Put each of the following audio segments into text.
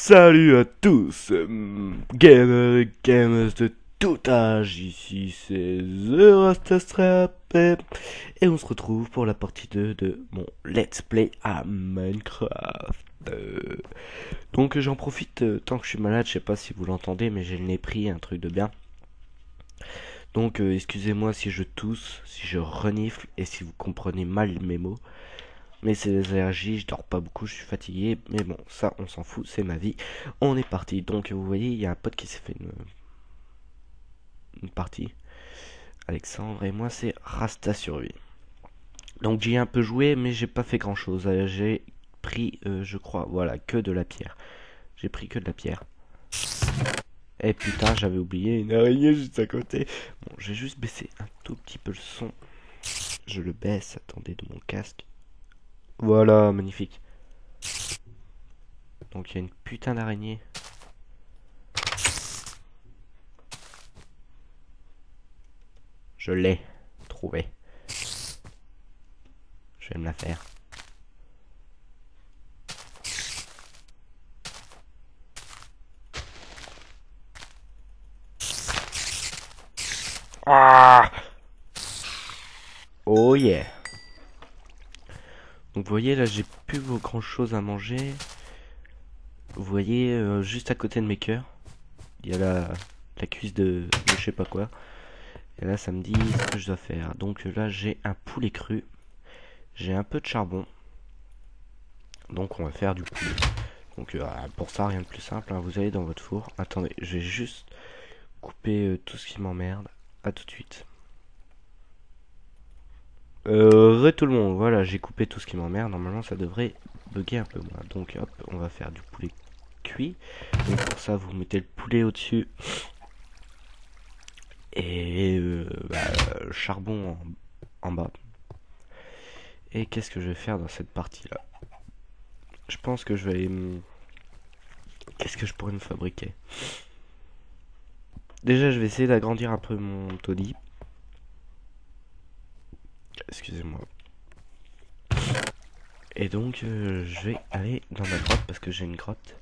Salut à tous, gamers et gamers de tout âge, ici c'est The Rastastrap et on se retrouve pour la partie 2 de mon Let's Play à Minecraft. Donc j'en profite tant que je suis malade, je sais pas si vous l'entendez mais j'ai le nez pris, un truc de bien. Donc excusez-moi si je tousse, si je renifle et si vous comprenez mal mes mots. Mais c'est des allergies, je dors pas beaucoup, je suis fatigué. Mais bon, ça, on s'en fout, c'est ma vie. On est parti. Donc, vous voyez, il y a un pote qui s'est fait une partie. Alexandre et moi, c'est Rasta Survie. Donc, j'y ai un peu joué, mais j'ai pas fait grand chose. J'ai pris, je crois, voilà, que de la pierre. J'ai pris que de la pierre. Et putain, j'avais oublié une araignée juste à côté. Bon, je vais juste baisser un tout petit peu le son. Je le baisse, attendez, de mon casque. Voilà, magnifique. Donc, il y a une putain d'araignée. Je l'ai trouvé. Je vais me la faire. Ah, oh yeah. Donc vous voyez là j'ai plus grand chose à manger. Vous voyez juste à côté de mes cœurs, il y a la cuisse de je sais pas quoi. Et là ça me dit ce que je dois faire. Donc là j'ai un poulet cru. J'ai un peu de charbon. Donc on va faire du poulet. Donc pour ça rien de plus simple, hein. Vous allez dans votre four. Attendez, je vais juste couper tout ce qui m'emmerde. À tout de suite. Tout le monde, voilà, j'ai coupé tout ce qui m'emmerde. Normalement, ça devrait bugger un peu moins. Donc, hop, on va faire du poulet cuit. Donc, pour ça, vous mettez le poulet au-dessus. Et charbon en bas. Et qu'est-ce que je vais faire dans cette partie-là? Je pense que je vais... Qu'est-ce que je pourrais me fabriquer? Déjà, je vais essayer d'agrandir un peu mon taudis. Excusez-moi. Et donc, je vais aller dans ma grotte parce que j'ai une grotte.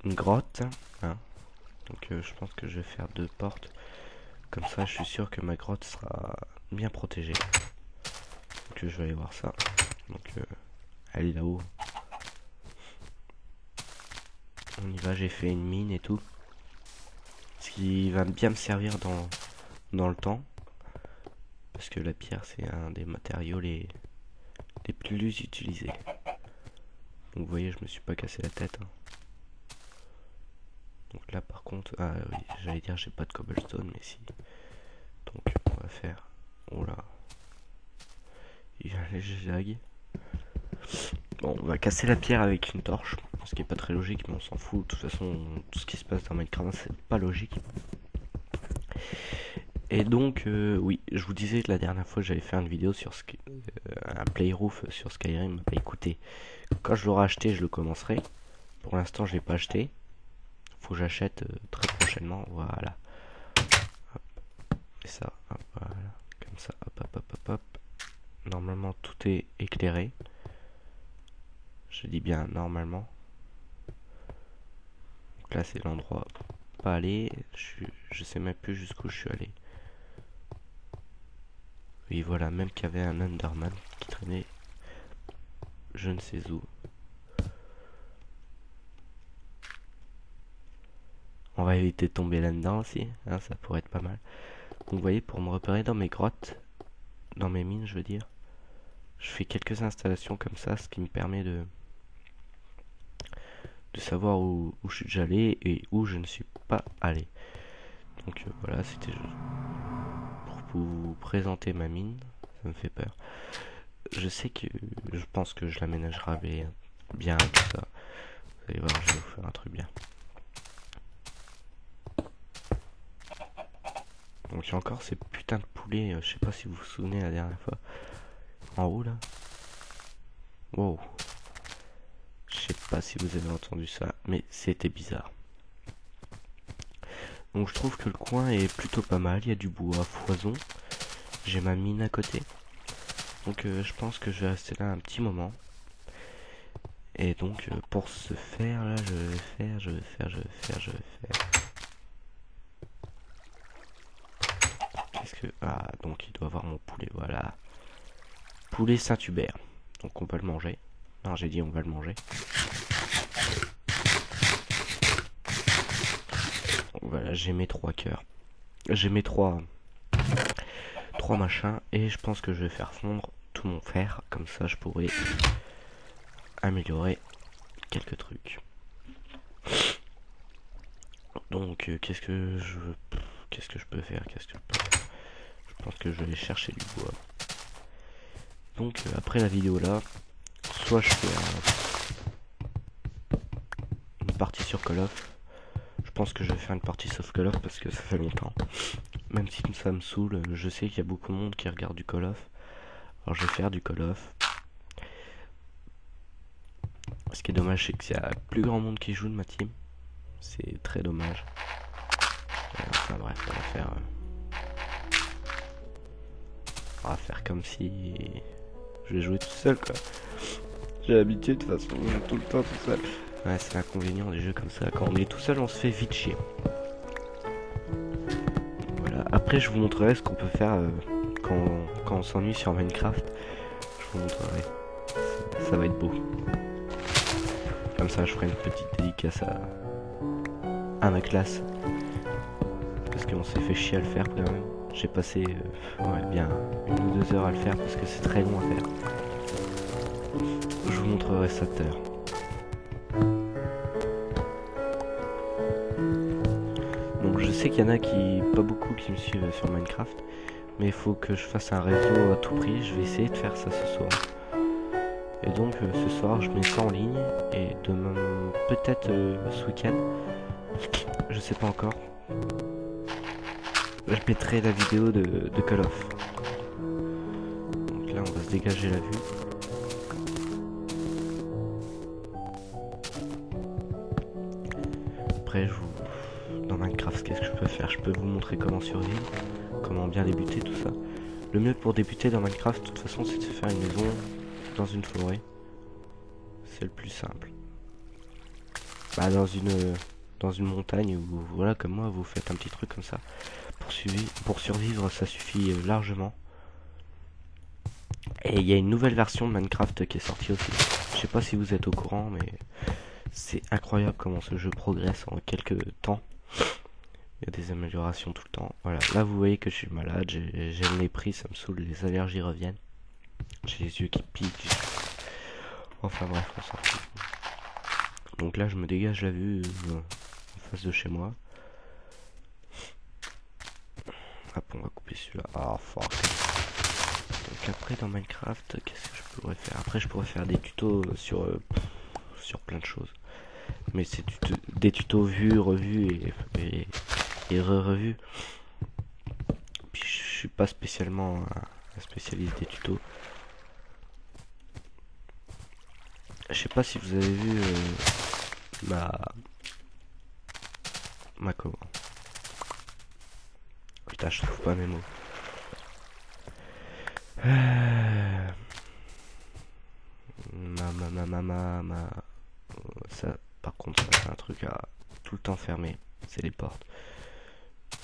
Une grotte, hein. Donc, je pense que je vais faire 2 portes. Comme ça, je suis sûr que ma grotte sera bien protégée. Donc, je vais aller voir ça. Donc, elle est là-haut. On y va, j'ai fait une mine et tout. Ce qui va bien me servir dans le temps. Parce que la pierre, c'est un des matériaux les plus utilisés. Donc, vous voyez, je me suis pas cassé la tête, hein. Donc là, par contre, ah oui, j'allais dire, j'ai pas de cobblestone, mais si. Donc, on va faire. Oh là. Il y a un léger lag. Bon, on va casser la pierre avec une torche, ce qui est pas très logique, mais on s'en fout. De toute façon, tout ce qui se passe dans Minecraft, c'est pas logique. Et donc, oui, je vous disais que la dernière fois, j'avais fait une vidéo sur un playroof sur Skyrim. Bah écoutez, quand je l'aurai acheté, je le commencerai. Pour l'instant, je l'ai pas acheté. Faut que j'achète très prochainement. Voilà. Hop. Et ça, hop, voilà. Comme ça, hop, hop, hop, hop, hop. Normalement, tout est éclairé. Je dis bien normalement. Donc là, c'est l'endroit pas aller. Je sais même plus jusqu'où je suis allé. Oui, voilà, même qu'il y avait un Enderman qui traînait je ne sais où. On va éviter de tomber là-dedans aussi, hein, ça pourrait être pas mal. Donc vous voyez, pour me repérer dans mes grottes, dans mes mines, je veux dire, je fais quelques installations comme ça, ce qui me permet de savoir où je suis déjà allé et où je ne suis pas allé. Donc voilà, c'était juste pour vous présenter ma mine. Ça me fait peur. Je sais que je pense que je l'aménagerai bien, tout ça. Vous allez voir, je vais vous faire un truc bien. Donc il y a encore ces putains de poulets. Je sais pas si vous vous souvenez la dernière fois. En haut là. Wow. Je sais pas si vous avez entendu ça, mais c'était bizarre. Donc je trouve que le coin est plutôt pas mal. Il y a du bois à foison. J'ai ma mine à côté. Donc je pense que je vais rester là un petit moment. Et donc pour ce faire là, je vais faire. Qu'est-ce que... Ah, donc il doit avoir mon poulet, voilà. Poulet Saint-Hubert. Donc on va le manger. Non, j'ai dit on va le manger. Voilà, j'ai mes 3 cœurs. J'ai mes 3 machins. Et je pense que je vais faire fondre tout mon fer. Comme ça, je pourrai améliorer quelques trucs. Donc, qu'est-ce que je peux faire? Je pense que je vais chercher du bois. Donc, après la vidéo là, soit je fais une partie sur Call of. Je pense que je vais faire une partie sur Call of parce que ça fait longtemps. Même si ça me saoule, je sais qu'il y a beaucoup de monde qui regarde du Call of. Alors je vais faire du Call of. Ce qui est dommage, c'est qu'il y a plus grand monde qui joue de ma team. C'est très dommage. Enfin bref, on va faire comme si je vais jouer tout seul quoi. J'ai l'habitude de toute façon, tout le temps tout seul. Ouais, c'est l'inconvénient des jeux comme ça. Quand on est tout seul, on se fait vite chier. Voilà. Après, je vous montrerai ce qu'on peut faire quand on s'ennuie sur Minecraft. Je vous montrerai. Ça va être beau. Comme ça, je ferai une petite dédicace à ma classe. Parce qu'on s'est fait chier à le faire quand même. J'ai passé bien 1 ou 2 heures à le faire parce que c'est très long à faire. Je vous montrerai ça tout à l'heure. Donc je sais qu'il y en a pas beaucoup qui me suivent sur Minecraft. Mais il faut que je fasse un réseau à tout prix. Je vais essayer de faire ça ce soir. Et donc ce soir je mets ça en ligne. Et demain, peut-être ce week-end. Je sais pas encore. Je mettrai la vidéo de Call of. Donc là on va se dégager la vue. Après dans Minecraft, qu'est-ce que je peux faire? Je peux vous montrer comment survivre, comment bien débuter, tout ça. Le mieux pour débuter dans Minecraft, de toute façon, c'est de se faire une maison dans une forêt. C'est le plus simple. Bah dans une montagne où voilà, comme moi, vous faites un petit truc comme ça. Pour survivre, ça suffit largement. Et il y a une nouvelle version de Minecraft qui est sortie aussi. Je sais pas si vous êtes au courant, mais c'est incroyable comment ce jeu progresse en quelques temps. Il y a des améliorations tout le temps. Voilà, là vous voyez que je suis malade, j'ai le nez pris, ça me saoule, les allergies reviennent. J'ai les yeux qui piquent. Enfin bref, on s'en fout. Donc là je me dégage la vue en face de chez moi. Hop, on va couper celui-là. Ah, fuck. Donc après dans Minecraft, qu'est-ce que je pourrais faire? Après je pourrais faire des tutos sur plein de choses. Mais c'est des tutos vus, revus et re-revus. Puis je suis pas spécialement un spécialiste des tutos. Je sais pas si vous avez vu ma comment. Putain, je trouve pas mes mots. Ça, par contre, ça c'est un truc à tout le temps fermer. C'est les portes.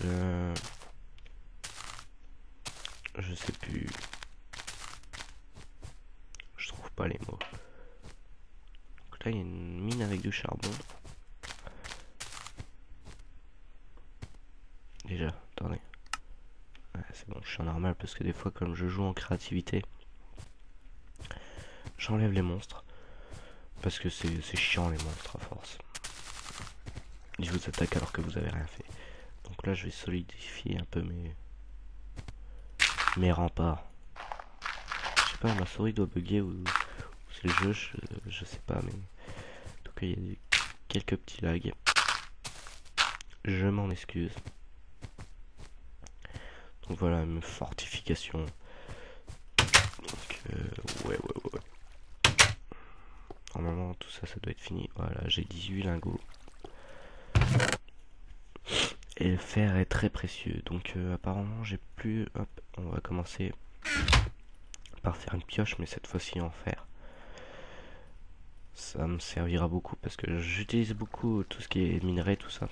Je sais plus. Je trouve pas les mots. Donc là, il y a une mine avec du charbon. Déjà, attendez. Ouais, c'est bon, je suis en normal parce que des fois, comme je joue en créativité, j'enlève les monstres. Parce que c'est chiant les monstres à force. Ils vous attaquent alors que vous avez rien fait. Donc là, je vais solidifier un peu mes remparts. Je sais pas, ma souris doit bugger ou c'est le jeu, je sais pas, mais en tout cas, il y a quelques petits lags. Je m'en excuse. Donc voilà, une fortification. Donc, ouais. Normalement, tout ça, ça doit être fini. Voilà, j'ai 18 lingots. Et le fer est très précieux. Donc, apparemment, j'ai plus... Hop, on va commencer par faire une pioche, mais cette fois-ci en fer. Ça me servira beaucoup parce que j'utilise beaucoup tout ce qui est minerai, tout ça.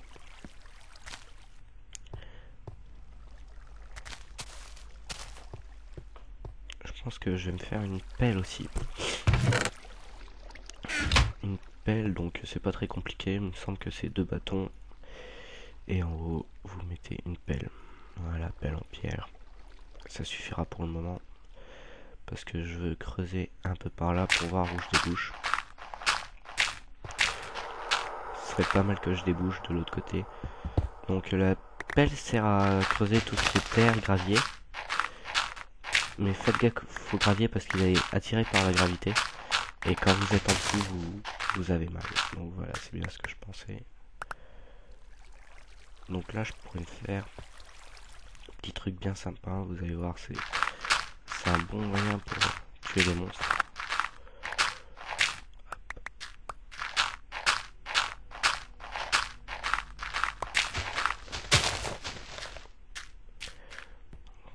Je pense que je vais me faire une pelle aussi. Une pelle, donc c'est pas très compliqué. Il me semble que c'est 2 bâtons. Et en haut, vous mettez une pelle. Voilà, pelle en pierre. Ça suffira pour le moment. Parce que je veux creuser un peu par là pour voir où je débouche. Ce serait pas mal que je débouche de l'autre côté. Donc la pelle sert à creuser tout ce qui est terre, gravier. Mais faites gaffe au gravier parce qu'il est attiré par la gravité. Et quand vous êtes en dessous, vous avez mal. Donc voilà, c'est bien ce que je pensais. Donc là, je pourrais me faire un petit truc bien sympa. Vous allez voir, c'est un bon moyen pour tuer les monstres.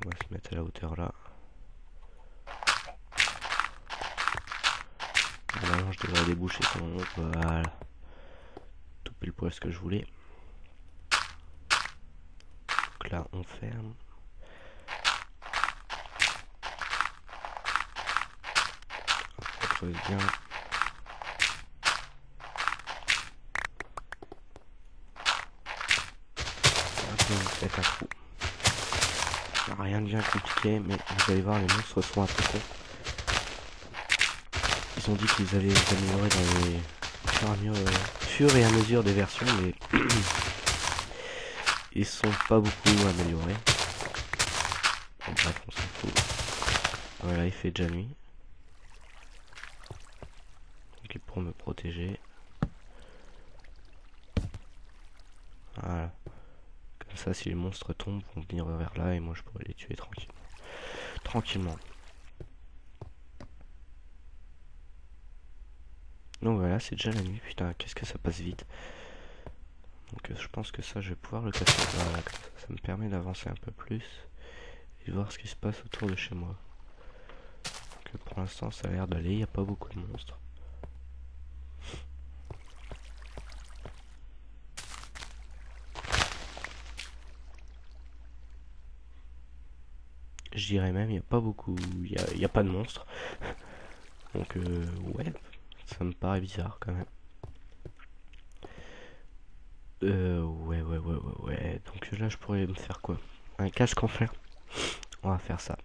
On va se mettre à la hauteur là. Normalement, je devrais déboucher son nom. Voilà. Tout pile poil ce que je voulais. Donc là, on ferme. On creuse bien. Après, vous faites un trou. Rien de bien compliqué, mais vous allez voir, les monstres sont un peu cons. Ils ont dit qu'ils allaient les améliorer dans les fur et à mesure des versions, mais ils sont pas beaucoup améliorés. Bon, bref, on s'en fout. Voilà, il fait déjà nuit. Ok, pour me protéger. Voilà. Comme ça, si les monstres tombent, ils vont venir vers là et moi je pourrais les tuer tranquillement. Tranquillement. Donc voilà, c'est déjà la nuit. Putain, qu'est-ce que ça passe vite. Donc je pense que ça, je vais pouvoir le casser. Voilà, comme ça me permet d'avancer un peu plus et voir ce qui se passe autour de chez moi. Donc pour l'instant, ça a l'air d'aller. Il n'y a pas beaucoup de monstres. Je dirais même, il n'y a pas beaucoup. Il y a pas de monstres. Donc ouais, ça me paraît bizarre quand même. Ouais. Donc là, je pourrais me faire quoi? Un casque en fer. On va faire ça.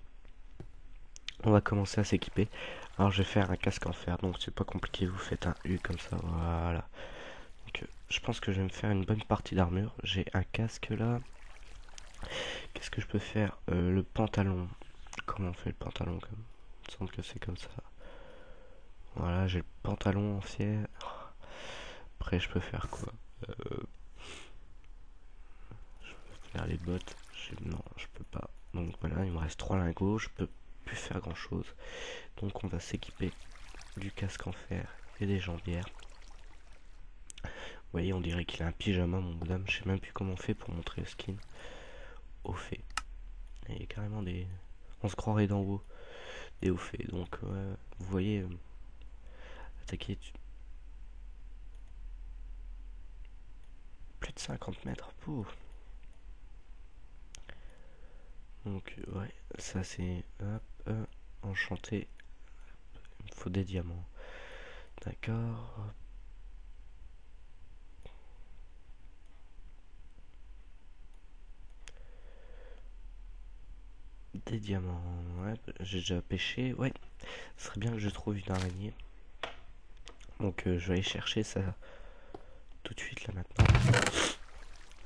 On va commencer à s'équiper. Alors, je vais faire un casque en fer. Donc, c'est pas compliqué. Vous faites un U comme ça. Voilà. Donc, je pense que je vais me faire une bonne partie d'armure. J'ai un casque là. Qu'est-ce que je peux faire? Le pantalon. Comment on fait le pantalon comme... Il me semble que c'est comme ça. Voilà, j'ai le pantalon en fier. Après, je peux faire quoi? Je peux faire les bottes. Non, je peux pas. Donc voilà, il me reste 3 lingots. Je peux plus faire grand chose. Donc on va s'équiper du casque en fer et des jambières. Vous voyez, on dirait qu'il a un pyjama, mon bonhomme. Je sais même plus comment on fait pour montrer le skin. Au fait. Il y a carrément des... On se croirait d'en haut. Des hauts faits. Donc, vous voyez... attaquer... Plus de 50 mètres. Pouf. Donc, ouais. Ça, c'est... Hop. Enchanté. Il me faut des diamants. D'accord. Des diamants. Ouais, j'ai déjà pêché. Ouais. Ce serait bien que je trouve une araignée. Donc je vais aller chercher ça tout de suite là maintenant.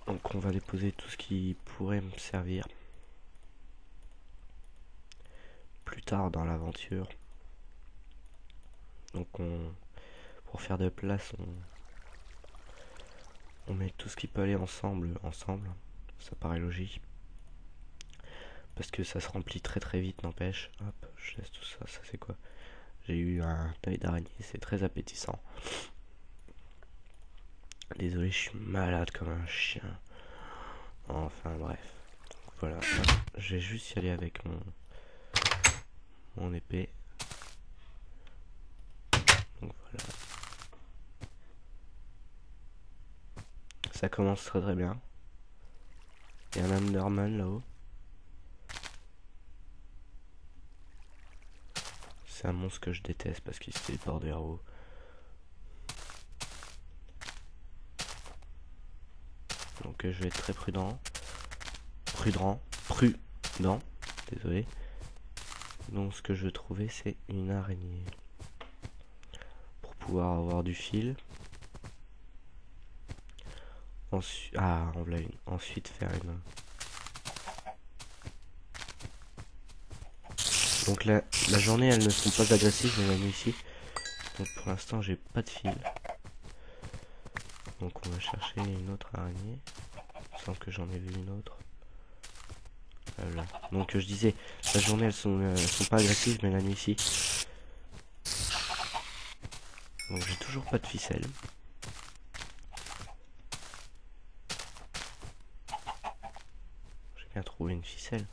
Donc on va déposer tout ce qui pourrait me servir plus tard dans l'aventure. Donc pour faire de place, on met tout ce qui peut aller ensemble. Ça paraît logique. Parce que ça se remplit très très vite, n'empêche. Hop, je laisse tout ça. Ça c'est quoi? J'ai eu un œil d'araignée, c'est très appétissant. Désolé, je suis malade comme un chien. Enfin bref. Voilà. Je vais juste y aller avec mon épée. Donc voilà. ça commence très très bien. Il y a un Enderman là-haut. C'est un monstre que je déteste parce qu'il se téléporte vers haut. Donc je vais être très prudent. Prudent. Désolé. Donc ce que je veux trouver, c'est une araignée. Pour pouvoir avoir du fil. Ensuite, en voilà une. Ensuite faire une. Donc la journée, elles ne sont pas agressives, mais la nuit ici. Donc pour l'instant, j'ai pas de fil. Donc on va chercher une autre araignée. Il me semble que j'en ai vu une autre. Là. Donc je disais, la journée elles sont pas agressives, mais la nuit ici. Donc j'ai toujours pas de ficelle. J'ai bien trouvé une ficelle.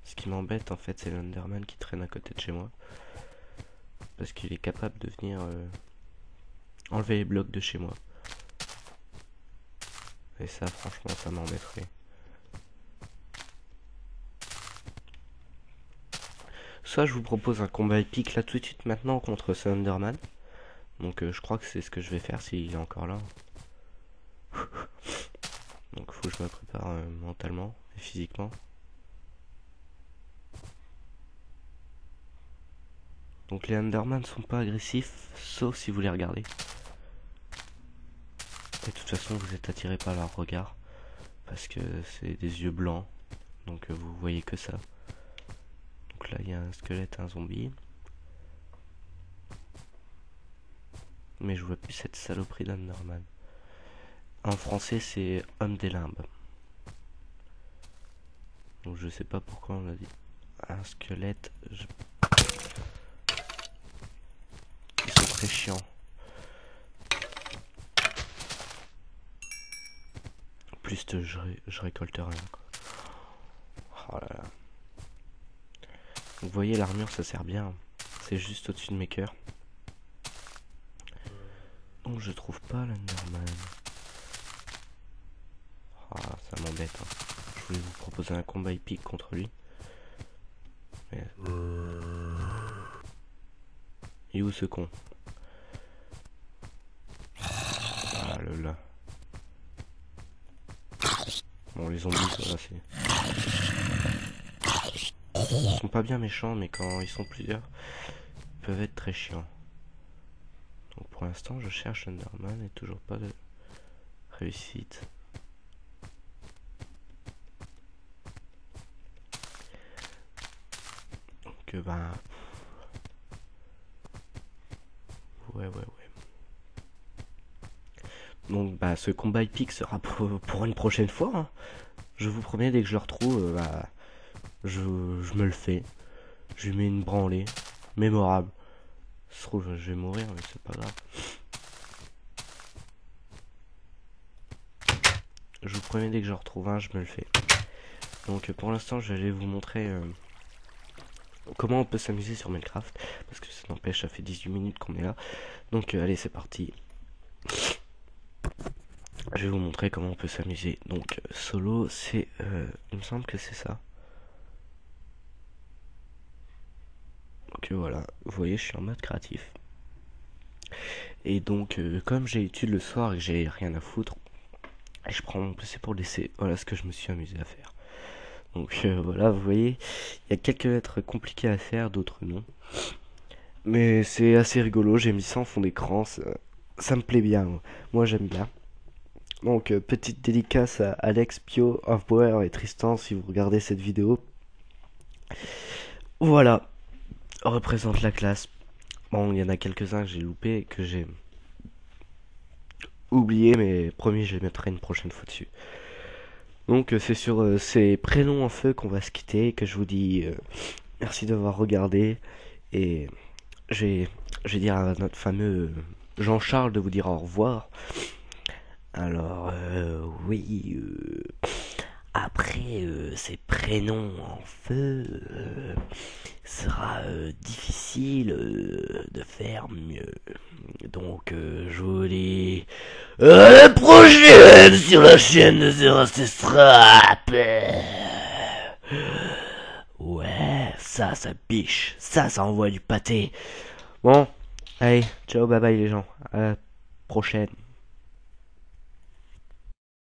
Ce qui m'embête en fait, c'est l'Enderman qui traîne à côté de chez moi. Parce qu'il est capable de venir enlever les blocs de chez moi. Et ça, franchement, ça m'embêterait. Soit je vous propose un combat épique là tout de suite maintenant contre ce Enderman. Donc je crois que c'est ce que je vais faire s'il est encore là. Donc faut que je me prépare mentalement et physiquement. Donc les Enderman sont pas agressifs, sauf si vous les regardez. Et de toute façon vous êtes attiré par leur regard. Parce que c'est des yeux blancs. Donc vous voyez que ça. Donc là il y a un squelette, un zombie. Mais je vois plus cette saloperie d'Enderman. En français c'est homme des limbes. Donc je sais pas pourquoi on l'a dit. Un squelette. Ils sont très chiants. En plus je récolte rien. Oh là là. Vous voyez l'armure ça sert bien. C'est juste au-dessus de mes cœurs. Donc je trouve pas l'Enderman. Ah ça m'embête. Hein. Je voulais vous proposer un combat épique contre lui. Mais... Il est où ce con? Ah là là. Bon les zombies ça va c'est... Ils sont pas bien méchants mais quand ils sont plusieurs ils peuvent être très chiants. Donc pour l'instant je cherche Enderman et toujours pas de réussite. Donc bah... Ouais. Donc bah ce combat épique sera pour une prochaine fois. Hein. Je vous promets dès que je le retrouve, bah, je me le fais. Je lui mets une branlée mémorable. Ça se trouve je vais mourir mais c'est pas grave. Je vous promets dès que je retrouve un, je me le fais. Donc pour l'instant je vais aller vous montrer comment on peut s'amuser sur Minecraft. Parce que ça n'empêche, ça fait 18 minutes qu'on est là. Donc allez c'est parti. Je vais vous montrer comment on peut s'amuser. Donc solo c'est... il me semble que c'est ça. Donc voilà, vous voyez je suis en mode créatif. Et donc comme j'ai étude le soir et que j'ai rien à foutre, je prends mon PC pour le laisser. Voilà ce que je me suis amusé à faire. Donc voilà, vous voyez, il y a quelques lettres compliquées à faire, d'autres non. Mais c'est assez rigolo, j'ai mis ça en fond d'écran, ça me plaît bien. Moi j'aime bien. Donc petite dédicace à Alex, Pio, Offbower et Tristan si vous regardez cette vidéo. Voilà, représente la classe. Bon, il y en a quelques-uns que j'ai loupé, que j'ai oublié, mais promis je les mettrai une prochaine fois dessus. Donc c'est sur ces prénoms en feu qu'on va se quitter, que je vous dis merci d'avoir regardé, et je vais dire à notre fameux Jean-Charles de vous dire au revoir. Alors oui, après c'est prêt. prénom en feu, sera difficile de faire mieux. Donc je vous dis à la prochaine sur la chaîne de Zerastestrap. Ouais, ça biche, ça envoie du pâté. Bon, allez, ciao, bye bye les gens, à la prochaine.